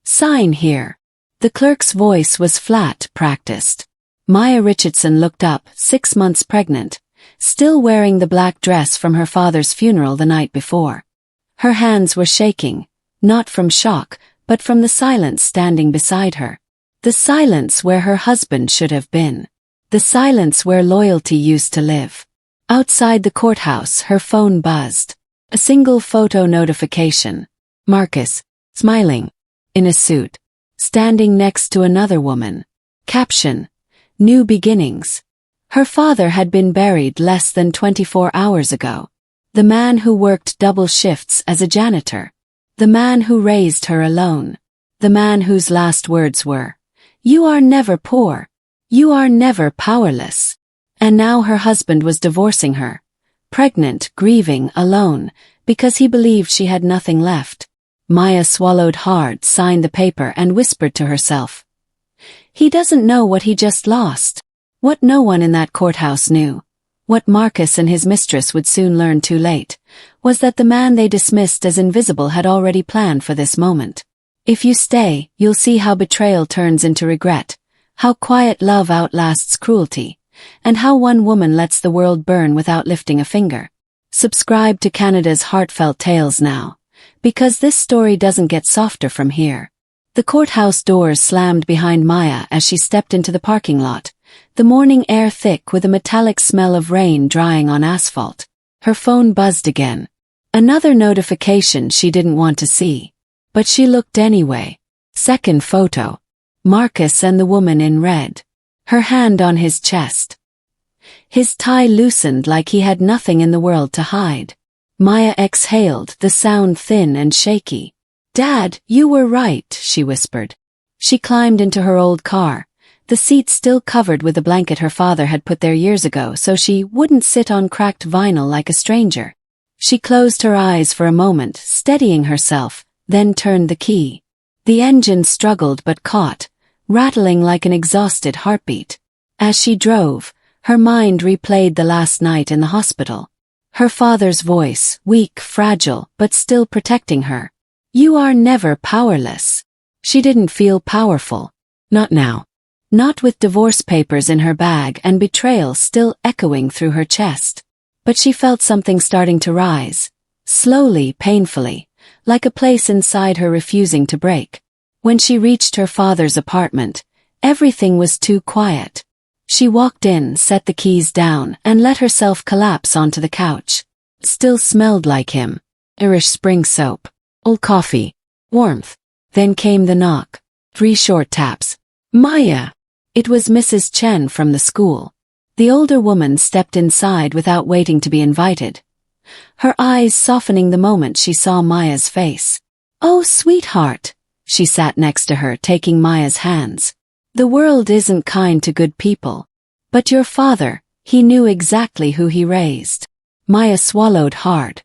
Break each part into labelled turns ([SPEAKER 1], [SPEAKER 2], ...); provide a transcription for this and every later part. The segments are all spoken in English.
[SPEAKER 1] Sign here. The clerk's voice was flat, practiced. Maya Richardson looked up, 6 months pregnant, still wearing the black dress from her father's funeral the night before. Her hands were shaking, not from shock, but from the silence standing beside her. The silence where her husband should have been. The silence where loyalty used to live. Outside the courthouse, her phone buzzed. A single photo notification. Marcus, smiling, in a suit, standing next to another woman. Caption: New beginnings. Her father had been buried less than 24 hours ago. The man who worked double shifts as a janitor. The man who raised her alone. The man whose last words were, "You are never poor. You are never powerless." And now her husband was divorcing her. Pregnant, grieving, alone, because he believed she had nothing left. Maya swallowed hard, signed the paper and whispered to herself. He doesn't know what he just lost. What no one in that courthouse knew, what Marcus and his mistress would soon learn too late, was that the man they dismissed as invisible had already planned for this moment. If you stay, you'll see how betrayal turns into regret, how quiet love outlasts cruelty, and how one woman lets the world burn without lifting a finger. Subscribe to Canada's Heartfelt Tales now, because this story doesn't get softer from here. The courthouse doors slammed behind Maya as she stepped into the parking lot, the morning air thick with a metallic smell of rain drying on asphalt. Her phone buzzed again. Another notification she didn't want to see. But she looked anyway. Second photo. Marcus and the woman in red. Her hand on his chest. His tie loosened like he had nothing in the world to hide. Maya exhaled, the sound thin and shaky. "Dad, you were right," she whispered. She climbed into her old car, the seat still covered with the blanket her father had put there years ago so she wouldn't sit on cracked vinyl like a stranger. She closed her eyes for a moment, steadying herself, then turned the key. The engine struggled but caught, rattling like an exhausted heartbeat. As she drove, her mind replayed the last night in the hospital. Her father's voice, weak, fragile, but still protecting her. "You are never powerless." She didn't feel powerful. Not now. Not with divorce papers in her bag and betrayal still echoing through her chest. But she felt something starting to rise. Slowly, painfully, like a place inside her refusing to break. When she reached her father's apartment, everything was too quiet. She walked in, set the keys down, and let herself collapse onto the couch. Still smelled like him. Irish spring soap. Old coffee. Warmth. Then came the knock. 3 short taps. "Maya!" It was Mrs. Chen from the school. The older woman stepped inside without waiting to be invited. Her eyes softening the moment she saw Maya's face. "Oh, sweetheart." She sat next to her, taking Maya's hands. "The world isn't kind to good people. But your father, he knew exactly who he raised." Maya swallowed hard.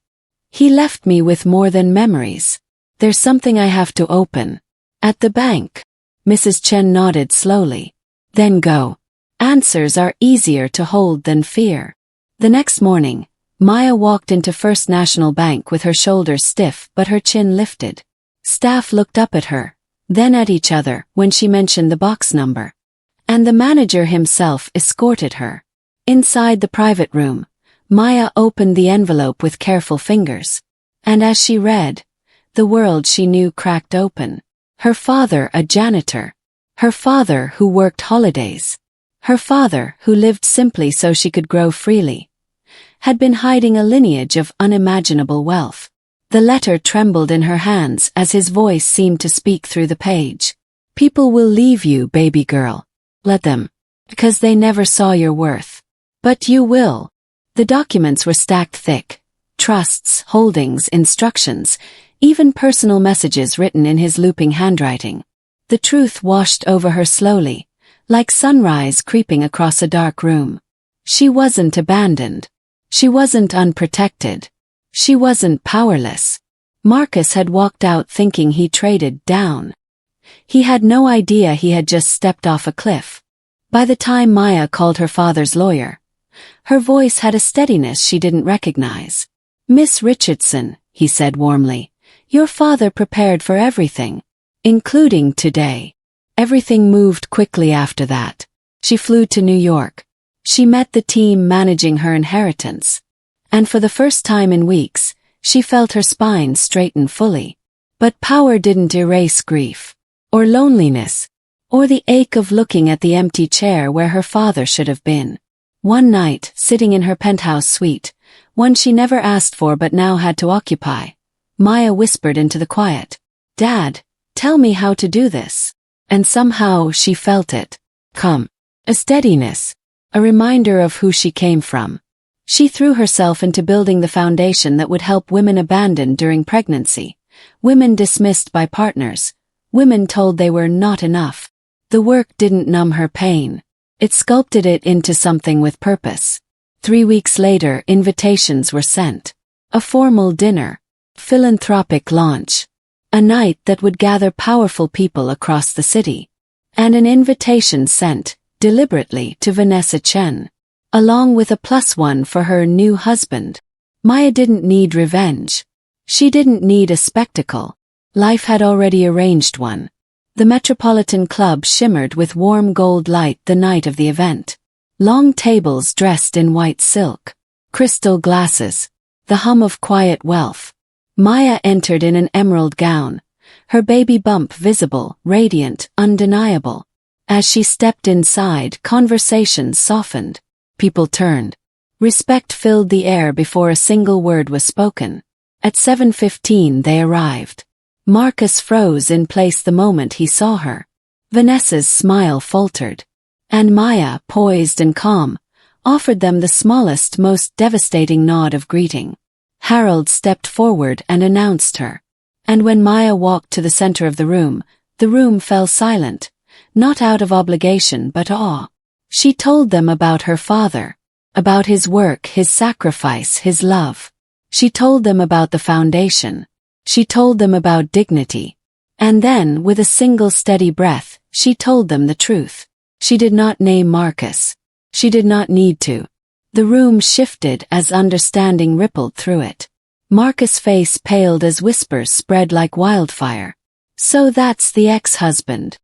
[SPEAKER 1] "He left me with more than memories. There's something I have to open. At the bank." Mrs. Chen nodded slowly. "Then go. Answers are easier to hold than fear." The next morning, Maya walked into First National Bank with her shoulders stiff but her chin lifted. Staff looked up at her, then at each other when she mentioned the box number. And the manager himself escorted her. Inside the private room, Maya opened the envelope with careful fingers. And as she read, the world she knew cracked open. Her father a janitor. Her father who worked holidays. Her father who lived simply so she could grow freely. Had been hiding a lineage of unimaginable wealth. The letter trembled in her hands as his voice seemed to speak through the page. "People will leave you, baby girl. Let them. Because they never saw your worth. But you will." The documents were stacked thick. Trusts, holdings, instructions, even personal messages written in his looping handwriting. The truth washed over her slowly, like sunrise creeping across a dark room. She wasn't abandoned. She wasn't unprotected. She wasn't powerless. Marcus had walked out thinking he traded down. He had no idea he had just stepped off a cliff. By the time Maya called her father's lawyer, her voice had a steadiness she didn't recognize. "Miss Richardson," he said warmly, "your father prepared for everything. including today. Everything moved quickly after that. She flew to New York. She met the team managing her inheritance. And for the first time in weeks, she felt her spine straighten fully. But power didn't erase grief, or loneliness, or the ache of looking at the empty chair where her father should have been. One night, sitting in her penthouse suite, one she never asked for but now had to occupy, Maya whispered into the quiet, "Dad, tell me how to do this." And somehow she felt it. Come. A steadiness. A reminder of who she came from. She threw herself into building the foundation that would help women abandoned during pregnancy, women dismissed by partners, women told they were not enough. The work didn't numb her pain. It sculpted it into something with purpose. 3 weeks later, invitations were sent. A formal dinner. Philanthropic launch. A night that would gather powerful people across the city. And an invitation sent, deliberately, to Vanessa Chen, along with a +1 for her new husband. Maya didn't need revenge. She didn't need a spectacle. Life had already arranged one. The Metropolitan Club shimmered with warm gold light the night of the event. Long tables dressed in white silk. Crystal glasses. The hum of quiet wealth. Maya entered in an emerald gown. Her baby bump visible, radiant, undeniable. As she stepped inside, conversations softened. People turned. Respect filled the air before a single word was spoken. At 7:15 they arrived. Marcus froze in place the moment he saw her. Vanessa's smile faltered. And Maya, poised and calm, offered them the smallest, most devastating nod of greeting. Harold stepped forward and announced her. And when Maya walked to the center of the room fell silent, not out of obligation but awe. She told them about her father, about his work, his sacrifice, his love. She told them about the foundation. She told them about dignity. And then, with a single steady breath, she told them the truth. She did not name Marcus. She did not need to. The room shifted as understanding rippled through it. Marcus' face paled as whispers spread like wildfire. So that's the ex-husband.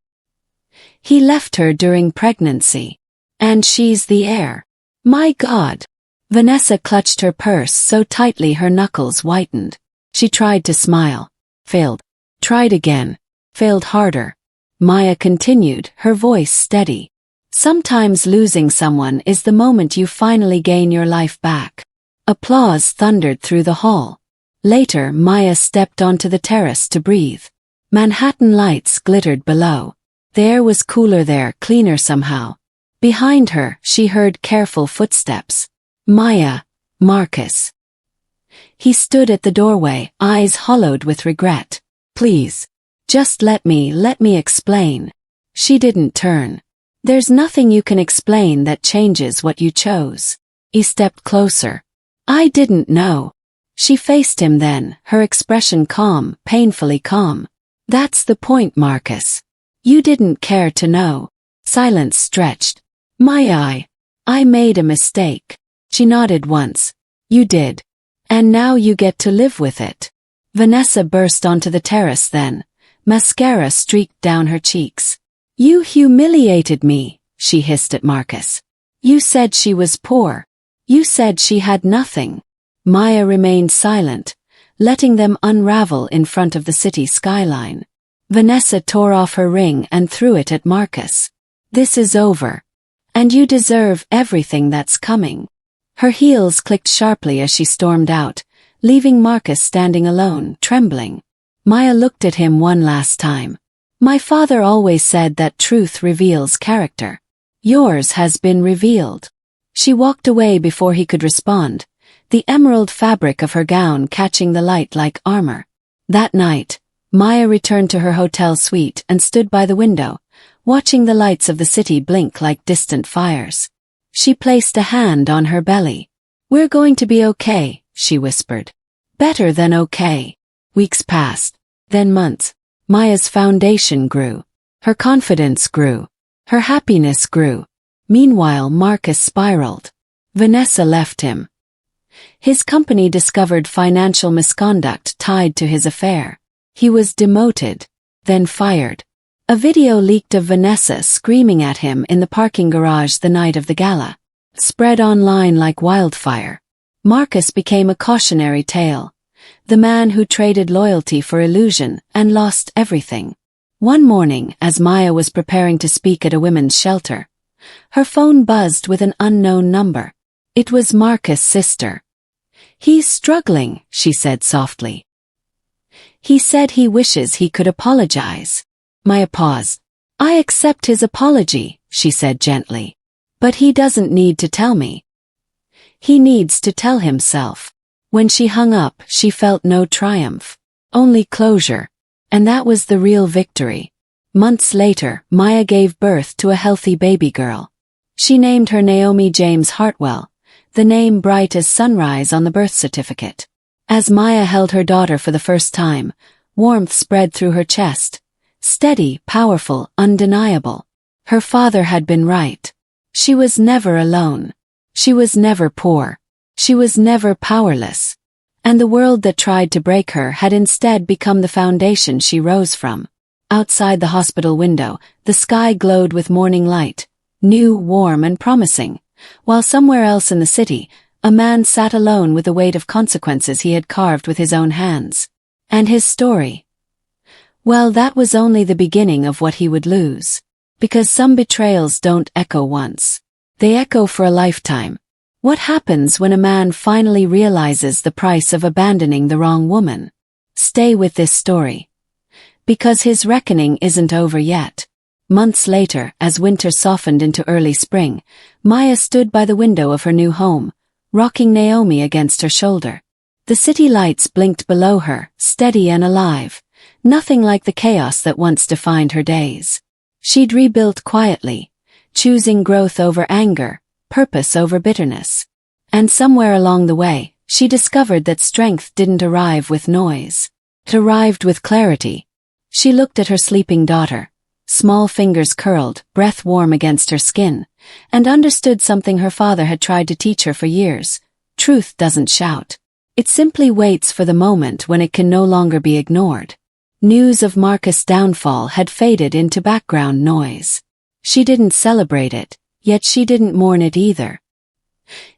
[SPEAKER 1] He left her during pregnancy. And she's the heir. My God! Vanessa clutched her purse so tightly her knuckles whitened. She tried to smile. Failed. Tried again. Failed harder. Maya continued, her voice steady. Sometimes losing someone is the moment you finally gain your life back. Applause thundered through the hall. Later, Maya stepped onto the terrace to breathe. Manhattan lights glittered below. The air was cooler there, cleaner somehow. Behind her, she heard careful footsteps. Maya, Marcus. He stood at the doorway, eyes hollowed with regret. Please. Just let me explain. She didn't turn. There's nothing you can explain that changes what you chose. He stepped closer. I didn't know. She faced him then, her expression calm, painfully calm. That's the point, Marcus. You didn't care to know. Silence stretched. I made a mistake. She nodded once. You did. And now you get to live with it. Vanessa burst onto the terrace then. Mascara streaked down her cheeks. You humiliated me, she hissed at Marcus. You said she was poor. You said she had nothing. Maya remained silent, letting them unravel in front of the city skyline. Vanessa tore off her ring and threw it at Marcus. This is over. And you deserve everything that's coming. Her heels clicked sharply as she stormed out, leaving Marcus standing alone, trembling. Maya looked at him one last time. My father always said that truth reveals character. Yours has been revealed. She walked away before he could respond, the emerald fabric of her gown catching the light like armor. That night, Maya returned to her hotel suite and stood by the window, watching the lights of the city blink like distant fires. She placed a hand on her belly. We're going to be okay, she whispered. Better than okay. Weeks passed, then months. Maya's foundation grew. Her confidence grew. Her happiness grew. Meanwhile, Marcus spiraled. Vanessa left him. His company discovered financial misconduct tied to his affair. He was demoted. then fired. A video leaked of Vanessa screaming at him in the parking garage the night of the gala. Spread online like wildfire. Marcus became a cautionary tale. The man who traded loyalty for illusion and lost everything. One morning, as Maya was preparing to speak at a women's shelter, her phone buzzed with an unknown number. It was Marcus' sister. "He's struggling," she said softly. "He said he wishes he could apologize." Maya paused. "I accept his apology," she said gently. "But he doesn't need to tell me. He needs to tell himself." When she hung up, she felt no triumph. Only closure. And that was the real victory. Months later, Maya gave birth to a healthy baby girl. She named her Naomi James Hartwell, the name bright as sunrise on the birth certificate. As Maya held her daughter for the first time, warmth spread through her chest. Steady, powerful, undeniable. Her father had been right. She was never alone. She was never poor. She was never powerless. And the world that tried to break her had instead become the foundation she rose from. Outside the hospital window, the sky glowed with morning light, new, warm, and promising, while somewhere else in the city, a man sat alone with the weight of consequences he had carved with his own hands. And his story? Well, that was only the beginning of what he would lose. Because some betrayals don't echo once. They echo for a lifetime. What happens when a man finally realizes the price of abandoning the wrong woman? Stay with this story. Because his reckoning isn't over yet. Months later, as winter softened into early spring, Maya stood by the window of her new home, rocking Naomi against her shoulder. The city lights blinked below her, steady and alive. Nothing like the chaos that once defined her days. She'd rebuilt quietly, choosing growth over anger, purpose over bitterness. And somewhere along the way, she discovered that strength didn't arrive with noise. It arrived with clarity. She looked at her sleeping daughter, small fingers curled, breath warm against her skin, and understood something her father had tried to teach her for years. Truth doesn't shout. It simply waits for the moment when it can no longer be ignored. News of Marcus' downfall had faded into background noise. She didn't celebrate it, yet she didn't mourn it either.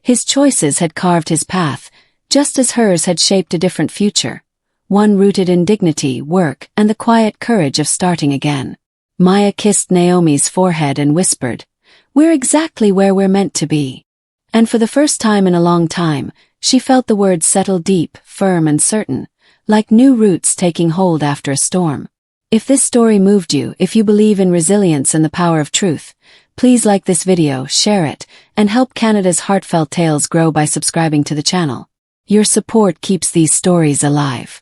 [SPEAKER 1] His choices had carved his path, just as hers had shaped a different future, one rooted in dignity, work, and the quiet courage of starting again. Maya kissed Naomi's forehead and whispered, "We're exactly where we're meant to be." And for the first time in a long time, she felt the words settle deep, firm and certain, like new roots taking hold after a storm. If this story moved you, if you believe in resilience and the power of truth, please like this video, share it, and help Canada's Heartfelt Tales grow by subscribing to the channel. Your support keeps these stories alive.